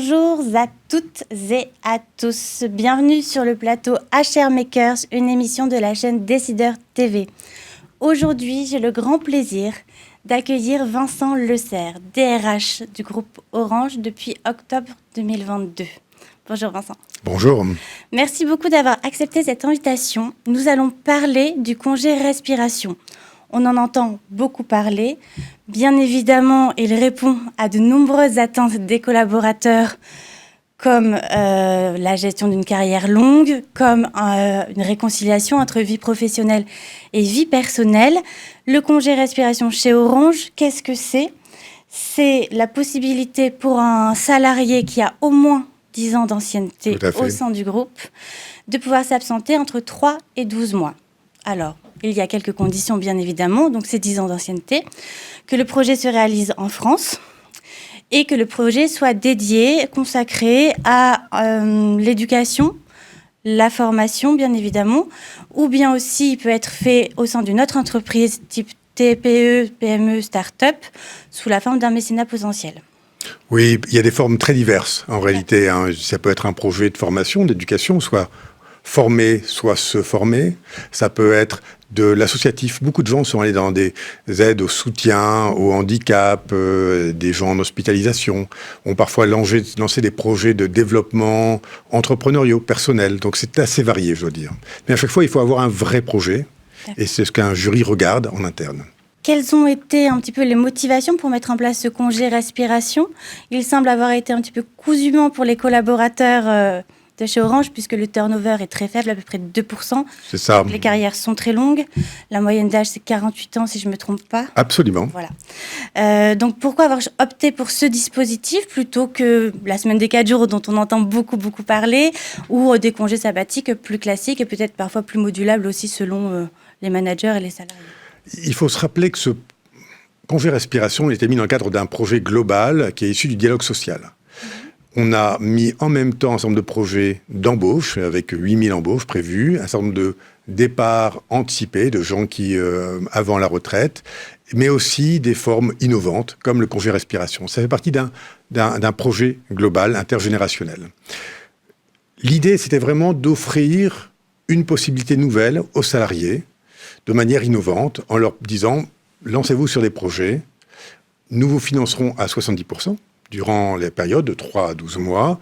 Bonjour à toutes et à tous. Bienvenue sur le plateau HR Makers, une émission de la chaîne Décideur TV. Aujourd'hui, j'ai le grand plaisir d'accueillir Vincent Lecerf, DRH du groupe Orange depuis octobre 2022. Bonjour Vincent. Bonjour. Merci beaucoup d'avoir accepté cette invitation. Nous allons parler du congé respiration. On en entend beaucoup parler. Bien évidemment, il répond à de nombreuses attentes des collaborateurs, comme la gestion d'une carrière longue, comme une réconciliation entre vie professionnelle et vie personnelle. Le congé respiration chez Orange, qu'est-ce que c'est ? C'est la possibilité pour un salarié qui a au moins 10 ans d'ancienneté au sein du groupe de pouvoir s'absenter entre 3 et 12 mois. Alors, il y a quelques conditions, bien évidemment. Donc, c'est 10 ans d'ancienneté, que le projet se réalise en France et que le projet soit dédié, consacré à l'éducation, la formation, bien évidemment, ou bien aussi, il peut être fait au sein d'une autre entreprise type TPE, PME, start-up, sous la forme d'un mécénat potentiel. Oui, il y a des formes très diverses, en réalité. Hein. Ça peut être un projet de formation, d'éducation, soit former, soit se former. Ça peut être de l'associatif. Beaucoup de gens sont allés dans des aides au soutien, au handicap, des gens en hospitalisation, ont parfois lancé des projets de développement entrepreneuriaux, personnels. Donc c'est assez varié, je dois dire. Mais à chaque fois, il faut avoir un vrai projet. Et c'est ce qu'un jury regarde en interne. Quelles ont été un petit peu les motivations pour mettre en place ce congé respiration ? Il semble avoir été un petit peu cousument pour les collaborateurs de chez Orange, puisque le turnover est très faible, à peu près de 2%. C'est ça. Les carrières sont très longues. La moyenne d'âge, c'est 48 ans, si je ne me trompe pas. Absolument. Voilà. Donc, pourquoi avoir opté pour ce dispositif plutôt que la semaine des 4 jours dont on entend beaucoup parler, ou des congés sabbatiques plus classiques et peut-être parfois plus modulables aussi selon les managers et les salariés ? Il faut se rappeler que ce congé respiration a été mis dans le cadre d'un projet global qui est issu du dialogue social. On a mis en même temps un certain nombre de projets d'embauche, avec 8000 embauches prévues, un certain nombre de départs anticipés de gens qui, avant la retraite, mais aussi des formes innovantes, comme le congé respiration. Ça fait partie d'un projet global, intergénérationnel. L'idée, c'était vraiment d'offrir une possibilité nouvelle aux salariés, de manière innovante, en leur disant « lancez-vous sur des projets, nous vous financerons à 70%, durant les périodes de 3 à 12 mois,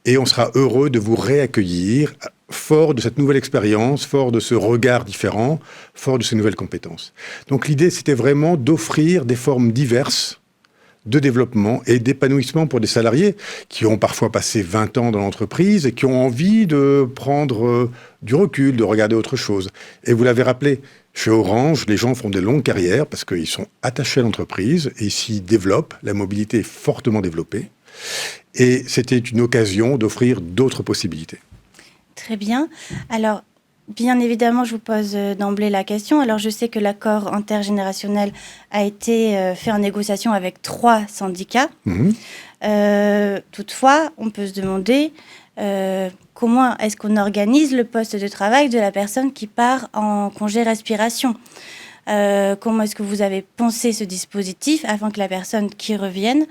et on sera heureux de vous réaccueillir, fort de cette nouvelle expérience, fort de ce regard différent, fort de ces nouvelles compétences. » Donc l'idée, c'était vraiment d'offrir des formes diverses de développement et d'épanouissement pour des salariés qui ont parfois passé 20 ans dans l'entreprise et qui ont envie de prendre du recul, de regarder autre chose. Et vous l'avez rappelé, chez Orange, les gens font des longues carrières parce qu'ils sont attachés à l'entreprise et s'y développent. La mobilité est fortement développée. Et c'était une occasion d'offrir d'autres possibilités. Très bien. Alors, bien évidemment, je vous pose d'emblée la question. Alors, je sais que l'accord intergénérationnel a été fait en négociation avec 3 syndicats. Toutefois, on peut se demander comment est-ce qu'on organise le poste de travail de la personne qui part en congé respiration. Comment est-ce que vous avez pensé ce dispositif afin que la personne qui revienne,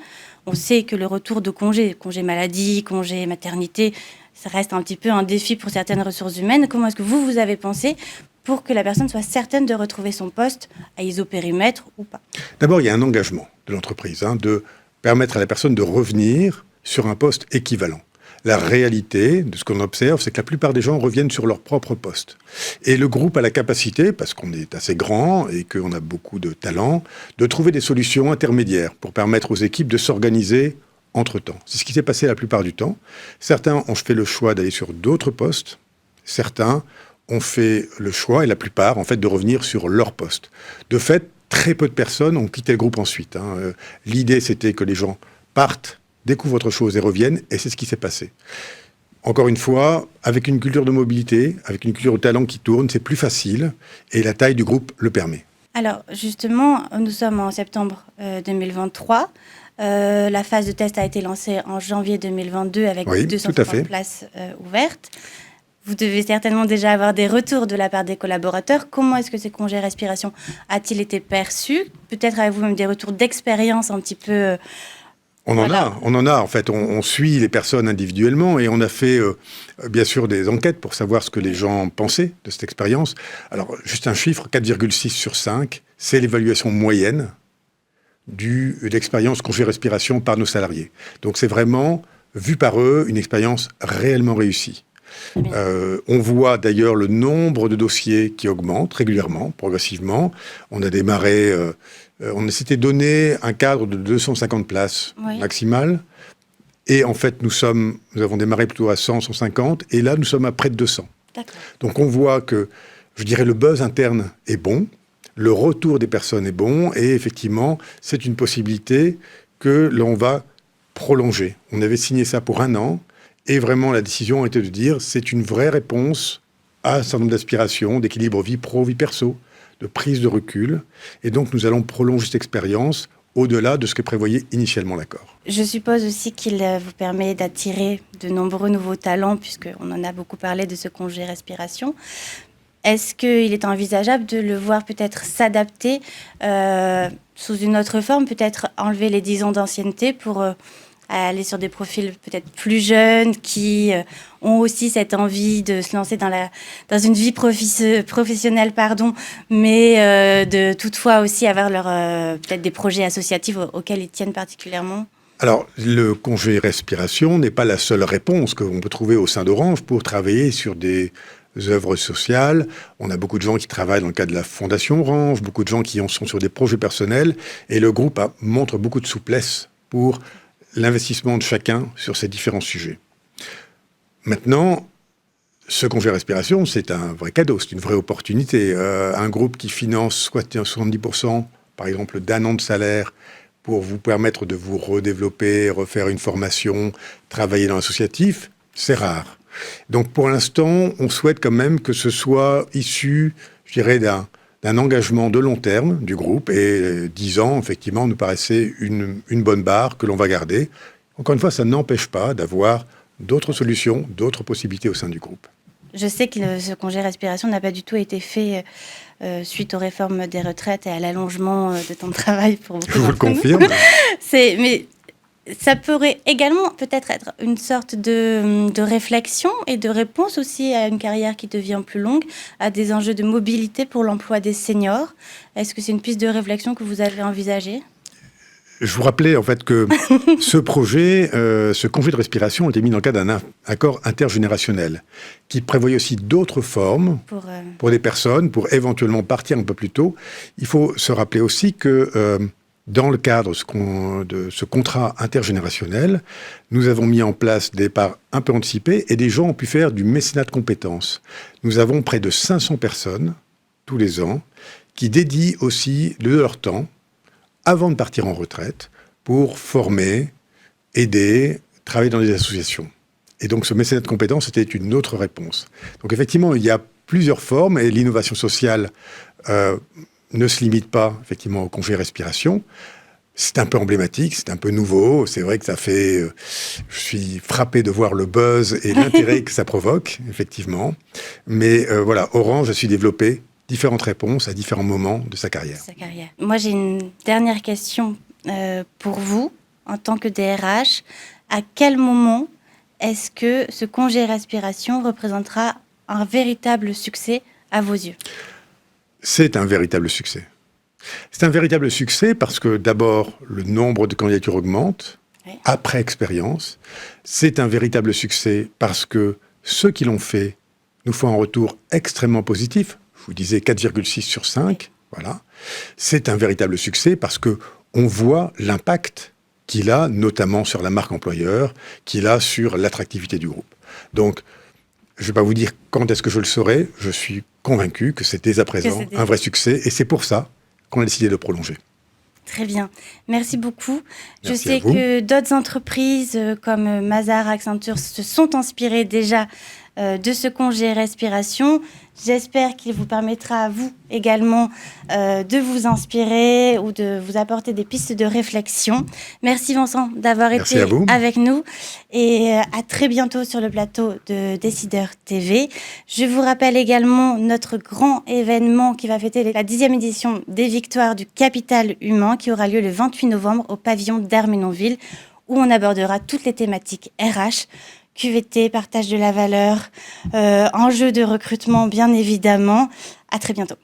on sait que le retour de congé maladie, congé maternité, ça reste un petit peu un défi pour certaines ressources humaines. Comment est-ce que vous avez pensé pour que la personne soit certaine de retrouver son poste à isopérimètre ou pas ? D'abord, il y a un engagement de l'entreprise de permettre à la personne de revenir sur un poste équivalent. La réalité de ce qu'on observe, c'est que la plupart des gens reviennent sur leur propre poste. Et le groupe a la capacité, parce qu'on est assez grand et qu'on a beaucoup de talent, de trouver des solutions intermédiaires pour permettre aux équipes de s'organiser entre-temps. C'est ce qui s'est passé la plupart du temps. Certains ont fait le choix d'aller sur d'autres postes. Certains ont fait le choix, et la plupart, en fait, de revenir sur leur poste. De fait, très peu de personnes ont quitté le groupe ensuite. L'idée, c'était que les gens partent, découvrent autre chose et reviennent, et c'est ce qui s'est passé. Encore une fois, avec une culture de mobilité, avec une culture de talent qui tourne, c'est plus facile, et la taille du groupe le permet. Alors, justement, nous sommes en septembre 2023. La phase de test a été lancée en janvier 2022 avec 250 places ouvertes. Vous devez certainement déjà avoir des retours de la part des collaborateurs. Comment est-ce que ces congés respiration a-t-il été perçu ? Peut-être avez-vous même des retours d'expérience un petit peu On en a. En fait, on suit les personnes individuellement et on a fait, bien sûr, des enquêtes pour savoir ce que les gens pensaient de cette expérience. Alors, juste un chiffre, 4,6 sur 5, c'est l'évaluation moyenne de l'expérience congé-respiration par nos salariés. Donc, c'est vraiment, vu par eux, une expérience réellement réussie. On voit d'ailleurs le nombre de dossiers qui augmente régulièrement, progressivement. On a démarré... on s'était donné un cadre de 250 places maximales. Et en fait, nous avons démarré plutôt à 100, 150. Et là, nous sommes à près de 200. D'accord. Donc, on voit que, je dirais, le buzz interne est bon. Le retour des personnes est bon. Et effectivement, c'est une possibilité que l'on va prolonger. On avait signé ça pour 1 an. Et vraiment, la décision a été de dire c'est une vraie réponse à un certain nombre d'aspirations, d'équilibre vie pro, vie perso, de prise de recul. Et donc, nous allons prolonger cette expérience au-delà de ce que prévoyait initialement l'accord. Je suppose aussi qu'il vous permet d'attirer de nombreux nouveaux talents, puisqu'on en a beaucoup parlé de ce congé respiration. Est-ce qu'il est envisageable de le voir peut-être s'adapter sous une autre forme, peut-être enlever les 10 ans d'ancienneté pour aller sur des profils peut-être plus jeunes qui ont aussi cette envie de se lancer dans une vie professionnelle, mais de toutefois aussi avoir peut-être des projets associatifs auxquels ils tiennent particulièrement? Alors, le congé respiration n'est pas la seule réponse qu'on peut trouver au sein d'Orange pour travailler sur des œuvres sociales. On a beaucoup de gens qui travaillent dans le cadre de la Fondation Orange, beaucoup de gens qui sont sur des projets personnels, et le groupe montre beaucoup de souplesse pour l'investissement de chacun sur ces différents sujets. Maintenant, ce congé respiration, c'est un vrai cadeau, c'est une vraie opportunité. Un groupe qui finance 70%, par exemple, d'1 an de salaire pour vous permettre de vous redévelopper, refaire une formation, travailler dans l'associatif, c'est rare. Donc, pour l'instant, on souhaite quand même que ce soit issu, je dirais, d'un engagement de long terme du groupe. Et 10 ans, effectivement, nous paraissait une bonne barre que l'on va garder. Encore une fois, ça n'empêche pas d'avoir d'autres solutions, d'autres possibilités au sein du groupe. Je sais que ce congé respiration n'a pas du tout été fait suite aux réformes des retraites et à l'allongement de temps de travail pour beaucoup. Je vous le confirme. Mais ça pourrait également peut-être être une sorte de réflexion et de réponse aussi à une carrière qui devient plus longue, à des enjeux de mobilité pour l'emploi des seniors. Est-ce que c'est une piste de réflexion que vous avez envisagée ? Je vous rappelais en fait que ce projet, ce congé de respiration a été mis dans le cadre d'un accord intergénérationnel qui prévoyait aussi d'autres formes pour des personnes, pour éventuellement partir un peu plus tôt. Il faut se rappeler aussi que dans le cadre de ce contrat intergénérationnel, nous avons mis en place des parts un peu anticipées et des gens ont pu faire du mécénat de compétences. Nous avons près de 500 personnes tous les ans qui dédient aussi de leur temps avant de partir en retraite pour former, aider, travailler dans des associations. Et donc ce mécénat de compétences était une autre réponse. Donc effectivement, il y a plusieurs formes et l'innovation sociale ne se limite pas effectivement au congé respiration. C'est un peu emblématique, c'est un peu nouveau. C'est vrai que ça fait... je suis frappé de voir le buzz et l'intérêt que ça provoque, effectivement. Mais voilà, Orange a su développer différentes réponses à différents moments de sa carrière. Moi, j'ai une dernière question pour vous, en tant que DRH. À quel moment est-ce que ce congé respiration représentera un véritable succès à vos yeux ? C'est un véritable succès. C'est un véritable succès parce que d'abord, le nombre de candidatures augmente, après expérience. C'est un véritable succès parce que ceux qui l'ont fait nous font un retour extrêmement positif. Je vous disais 4,6 sur 5. Voilà. C'est un véritable succès parce qu'on voit l'impact qu'il a, notamment sur la marque employeur, qu'il a sur l'attractivité du groupe. Donc, je ne vais pas vous dire quand est-ce que je le saurai. Je suis convaincu que c'est dès à présent un vrai succès. Et c'est pour ça qu'on a décidé de prolonger. Très bien. Merci beaucoup. Merci je sais que d'autres entreprises comme Mazars, Accenture se sont inspirées déjà de ce congé respiration. J'espère qu'il vous permettra à vous également de vous inspirer ou de vous apporter des pistes de réflexion. Merci Vincent d'avoir été avec nous et à très bientôt sur le plateau de Décideur TV. Je vous rappelle également notre grand événement qui va fêter la 10e édition des Victoires du Capital Humain qui aura lieu le 28 novembre au pavillon d'Ermenonville où on abordera toutes les thématiques RH, QVT, partage de la valeur, enjeux de recrutement bien évidemment. À très bientôt.